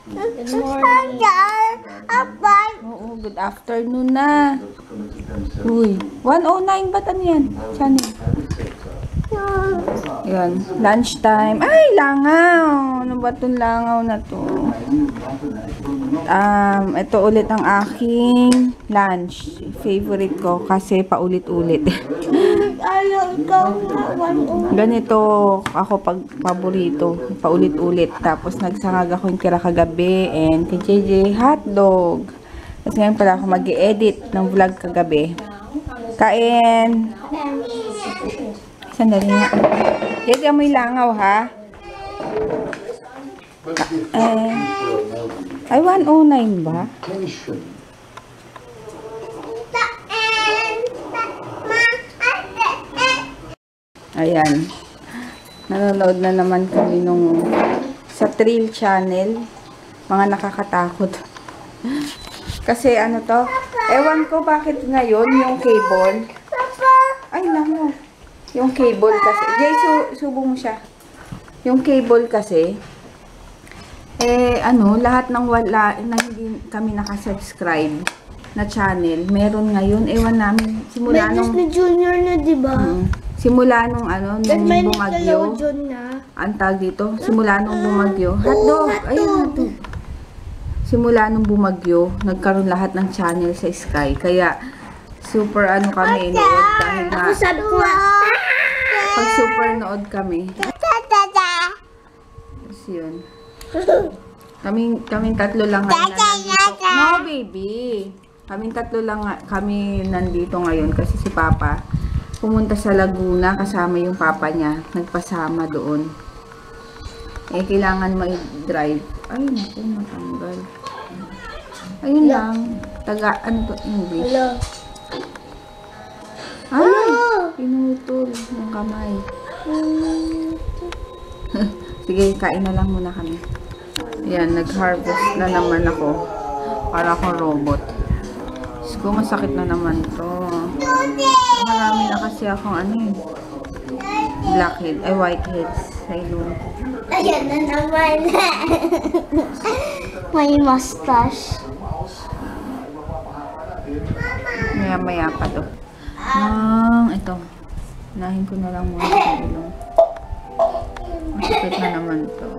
Good morning. Oo, good afternoon na. Uy, 109 ba't ano yan? Channel. Yan, lunchtime. Ay, langaw. Ano ba itong langaw na to? Ito ulit ang aking lunch. Favorite ko kasi paulit-ulit. Ganito ako pag paborito. Paulit-ulit. Tapos nagsangag ako yung tira kagabi and kay JJ hotdog. Tapos ngayon pala ako mag-i-edit ng vlog kagabi. Kain! Sandali nga. JJ, amoy langaw ha? Ay, 109 ba? Ayan. Nanonood na naman kami nung sa Thrill Channel. Mga nakakatakot. Kasi ano to? Ewan ko bakit ngayon yung cable. Ay, langaw. Yung cable kasi. Jay, subo mo siya. Yung cable kasi. Lahat ng wala, na hindi kami nakasubscribe na channel, meron ngayon. Ewan namin, simula nung... May Junior na, diba? Simula nung nung bumagyo. Ang tag dito, simula nung bumagyo. Hotdog! Ayun, hotdog. Simula nung bumagyo, nagkaroon lahat ng channel sa Sky. Kaya, super kami inood dahil na... Pag super nood kami. Tapos yun. Kaming tatlo lang ngayon na nandito. No, baby. Kaming tatlo lang kami nandito ngayon kasi si Papa pumunta sa Laguna kasama yung Papa niya. Nagpasama doon. Kailangan ma-drive. Ay, naku, matanggal. Ayun lang. English. Ay, pinutol yung kamay. Sige, kain na lang muna kami. Yan, nag-harvest na naman ako. Para akong robot. Ko masakit na naman to. Marami na kasi akong blackhead, whiteheads sa ilong. Ayan na naman. May mustache. Maya-maya pa to. Ito. Nahin ko na lang muna sa ilong. Masakit na naman to.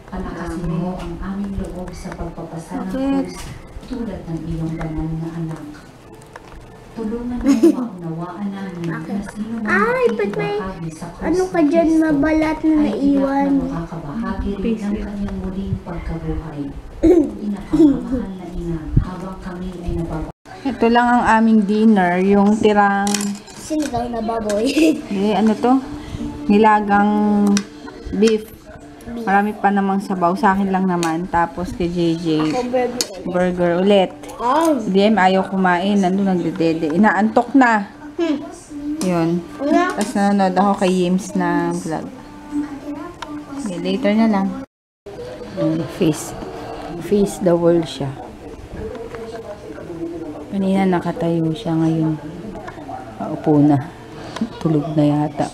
Palakasin mo ang aming loob sa pagpapasalamat tulad ng iyong banal na anak. Tulungan mo maunawaan namin na sino man makikibahagi sa krus Ano ka dyan, mabalat na naiwan? ay makakabahagi rin ng kanyang muling pagkabuhay. Inakamamahal na ina habang kami ay nababa. Ito lang ang aming dinner, yung tirang Sinigang na baboy. ano to? Nilagang beef. Marami pa namang sabaw. Sa akin lang naman. Tapos kay JJ, burger ulit. DM ayaw kumain. Nandun nagdedede. Inaantok na. Yun. Tapos nanonood ako kay Yims na vlog. Okay, later na lang. Face the world siya. Kanina nakatayo siya, ngayon paupo na. Tulog na yata.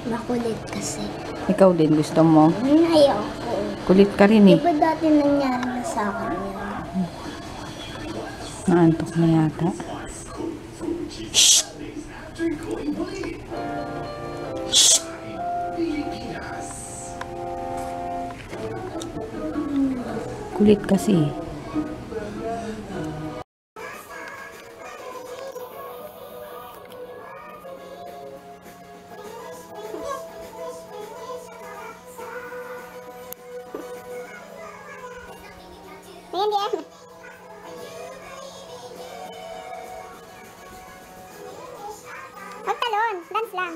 Makulit kasi. Ikaw din, gusto mo? Ayoko. Kulit ka rin eh. Di ba dati nangyari na sa akin yan? Naantok na yata. Kulit kasi. Ayan, DM. Huwag talon. Dance lang.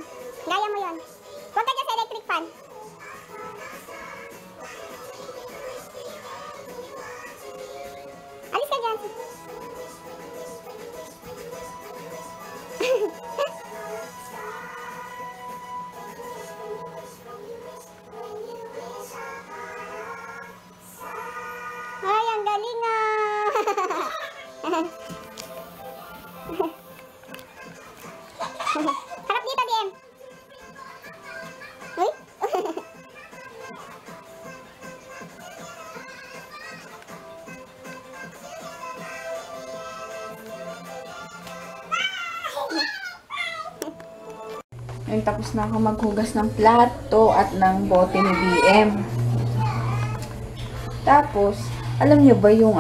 Gaya mo yun. Huwag ka dyan sa electric fan. Alis ka dyan. Ay, ang galing ah! Harap dito, DM. Uy? Ayun, tapos na ako maghugas ng plato at ng bote ni BM. Tapos, alam niyo ba yung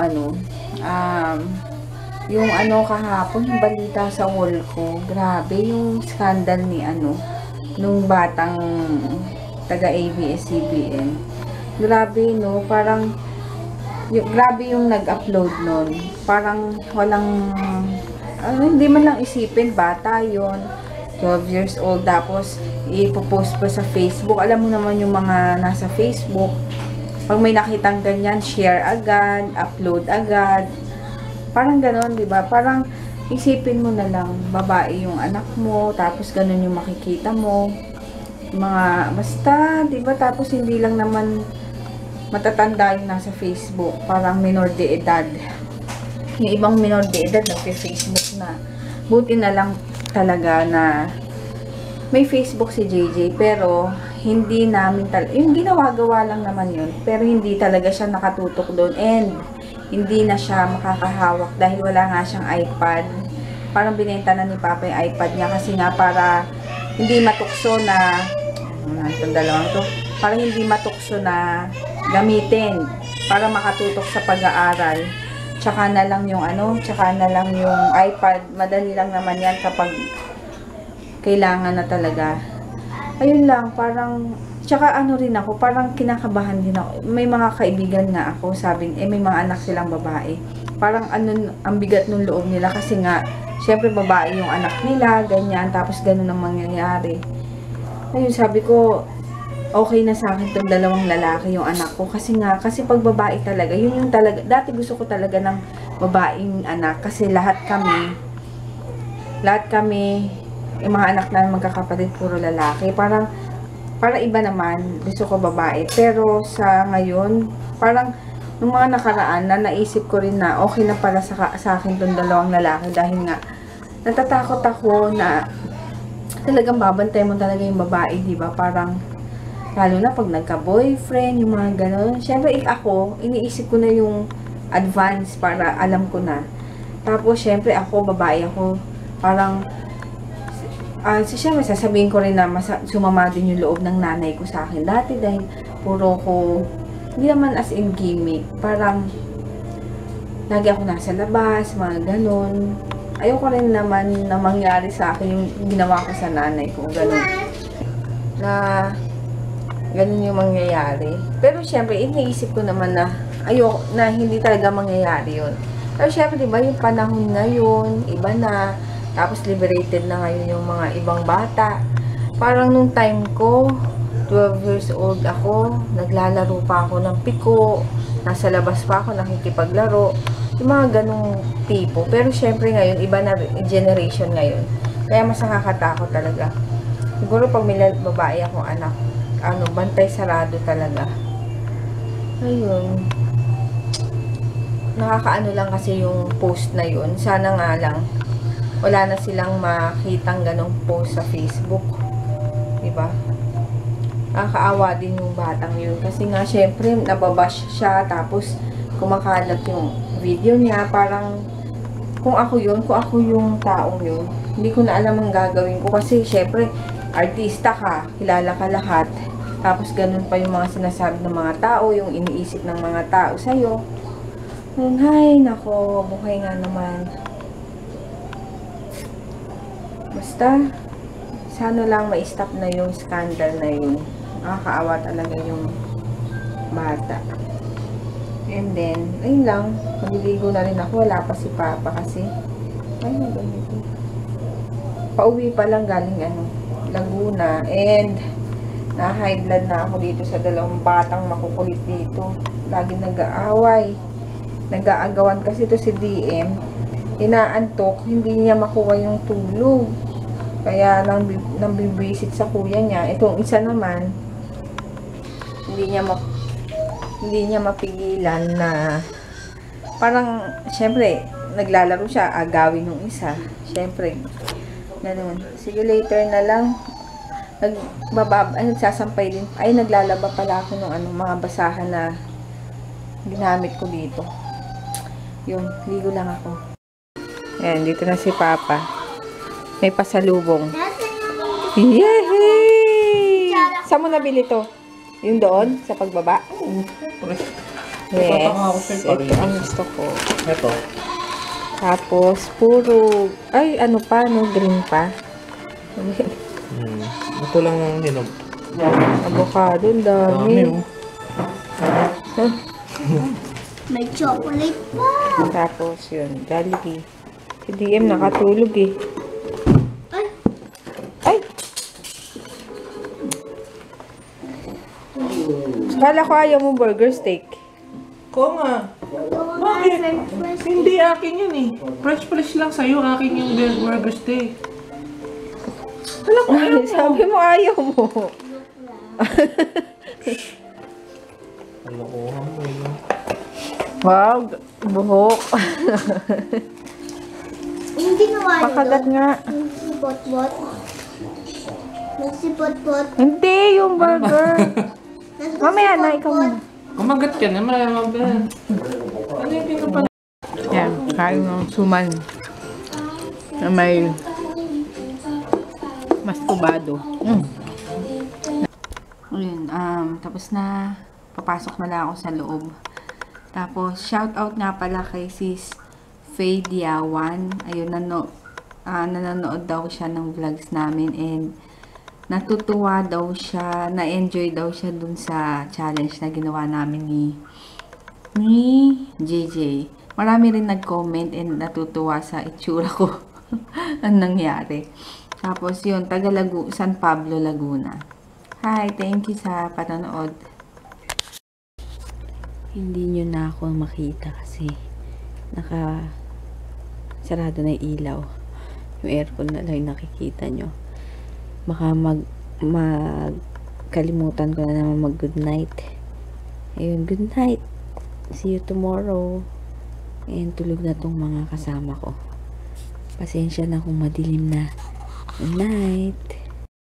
yung kahapon, yung balita sa wall ko, grabe yung scandal ni nung batang taga ABS-CBN. Grabe, no? Parang, grabe yung nag-upload nun. Parang walang, hindi man lang isipin, bata yon 12 years old, tapos ipopost pa sa Facebook. Alam mo naman yung mga nasa Facebook, pag may nakitang ganyan, share agad, upload agad. Parang ganon, di ba? Parang isipin mo na lang, babae yung anak mo, tapos ganon yung makikita mo. Mga, basta, di ba? Tapos hindi lang naman matatanda yung nasa Facebook. Parang minor de edad. Yung ibang minor de edad, nagpe-Facebook na. Buti na lang talaga na may Facebook si JJ, pero hindi namin yung ginawa-gawa lang naman yun, pero hindi talaga siya nakatutok doon, and hindi na siya makakahawak dahil wala nga siyang iPad. Parang binenta na ni Papa yung iPad niya kasi nga para hindi matukso na itong dalawang to, para hindi matukso na gamitin para makatutok sa pag-aaral. Tsaka na lang yung tsaka na lang yung iPad. Madali lang naman yan kapag kailangan na talaga. Ayun lang, parang, tsaka rin ako, parang kinakabahan din ako. May mga kaibigan nga ako, sabing, may mga anak silang babae. Parang ang bigat ng loob nila kasi nga, syempre babae yung anak nila, ganyan, tapos ganun ang mangyayari. Ayun, sabi ko, okay na sa akin itong dalawang lalaki yung anak ko. Kasi pag babae talaga, yun yung talaga, dati gusto ko talaga ng babaeng anak kasi lahat kami, yung mga anak na magkakapatid, puro lalaki. Parang iba naman, gusto ko babae. Pero sa ngayon, parang nung mga nakaraan na naisip ko rin na okay na pala sa akin itong dalawang lalaki dahil nga natatakot ako na talagang babantay mo talaga yung babae, di ba? Parang lalo na pag nagka-boyfriend, yung mga gano'n. Siyempre, ako, iniisip ko na yung advance para alam ko na. Tapos, siyempre, babae ako. Parang, siyempre, sasabihin ko rin na sumama din yung loob ng nanay ko sa akin dati dahil puro ko, hindi naman as in gimmick. Parang, lagi ako nasa labas, mga gano'n. Ayoko rin naman na mangyari sa akin yung ginawa ko sa nanay ko, gano'n. Na, ganun yung mangyayari. Pero syempre, iniisip ko naman na na hindi talaga mangyayari yun. Pero syempre, diba, yung panahon ngayon, iba na, tapos liberated na ngayon yung mga ibang bata. Parang nung time ko, 12 years old ako, naglalaro pa ako ng piko, nasa labas pa ako, nakikipaglaro, yung mga ganung tipo. Pero syempre ngayon, iba na generation ngayon. Kaya mas nakakatakot talaga. Siguro pag may babae akong anak, bantay sarado talaga. Ayun. Nakakaano lang kasi yung post na yun. Sana nga lang, wala na silang makitang ganong post sa Facebook. Diba? Nakakaawa din yung batang yun. Kasi nga, syempre, nababash siya. Tapos, kumakalat yung video niya. Parang, kung ako yung taong yun, hindi ko na alam ang gagawin ko. Kasi, syempre, artista ka, kilala ka lahat. Tapos, ganun pa yung mga sinasabi ng mga tao, yung iniisip ng mga tao sa'yo. Ay, nako, buhay nga naman. Basta, sana lang ma-stop na yung scandal na yun. Nakakaawa talaga yung bata. And then, ayun lang. Maliligo na rin ako. Wala pa si Papa kasi. Ay, ganito. Pauwi pa lang galing Laguna. And, na-high blood na ako dito sa dalawang batang makukulit dito. Lagi nag-aaway. Nag-aagawan kasi to si DM. Inaantok. Hindi niya makuha yung tulog. Kaya nang bibisit sa kuya niya. Itong isa naman, hindi niya mapigilan na parang, syempre, naglalaro siya, agawin ng isa. Syempre, ganun. Sige, later na lang. Nagsasampay din. Ay, naglalaba pala ako ng mga basahan na ginamit ko dito. Yun, ligo lang ako. Ayan, dito na si Papa. May pasalubong. Yehey! Saan mo nabili to? Yung doon? Sa pagbaba? Yes. Ito ang gusto ko. Ito. Tapos, puro, ay, ano pa, no? Green pa. Ito lang ang hinog. Avocado, ang dami. May chocolate pa. Tapos, yun, Jollibee. Si DM nakatulog eh. Ay! Kala ko ayaw mo burger steak. Ko nga. Bakit? Hindi akin yun eh. Fresh lang sa'yo. Akin yung burger steak. Alam ko, Sabi mo ayaw mo. Kalokohan mo yun. Wow, buhok. Hindi naman Pakagat nga. Nagsipot-pot. Nagsipot-pot. Hindi, yung burger. Mamaya na, ikaw muna. Kumagat ka naman. Ano yung pinapala? Yan, kain ng suman. Na may mastubado. Ayun, tapos na. Papasok na lang ako sa loob. Tapos, shout out nga pala kay sis Faye Diawan. Ayun, nanonood daw siya ng vlogs namin and natutuwa daw siya, na-enjoy daw siya dun sa challenge na ginawa namin ni JJ. Marami rin nag-comment and natutuwa sa itsura ko ang nangyari. Tapos yun, San Pablo, Laguna. Hi, thank you sa panonood. Hindi nyo na ako makita kasi sarado na yung ilaw. Yung aircon na lang nakikita nyo. Baka kalimutan ko na naman mag good night. Ayun, good night. See you tomorrow. And tulog na tong mga kasama ko. Pasensya na kung madilim na. Good night.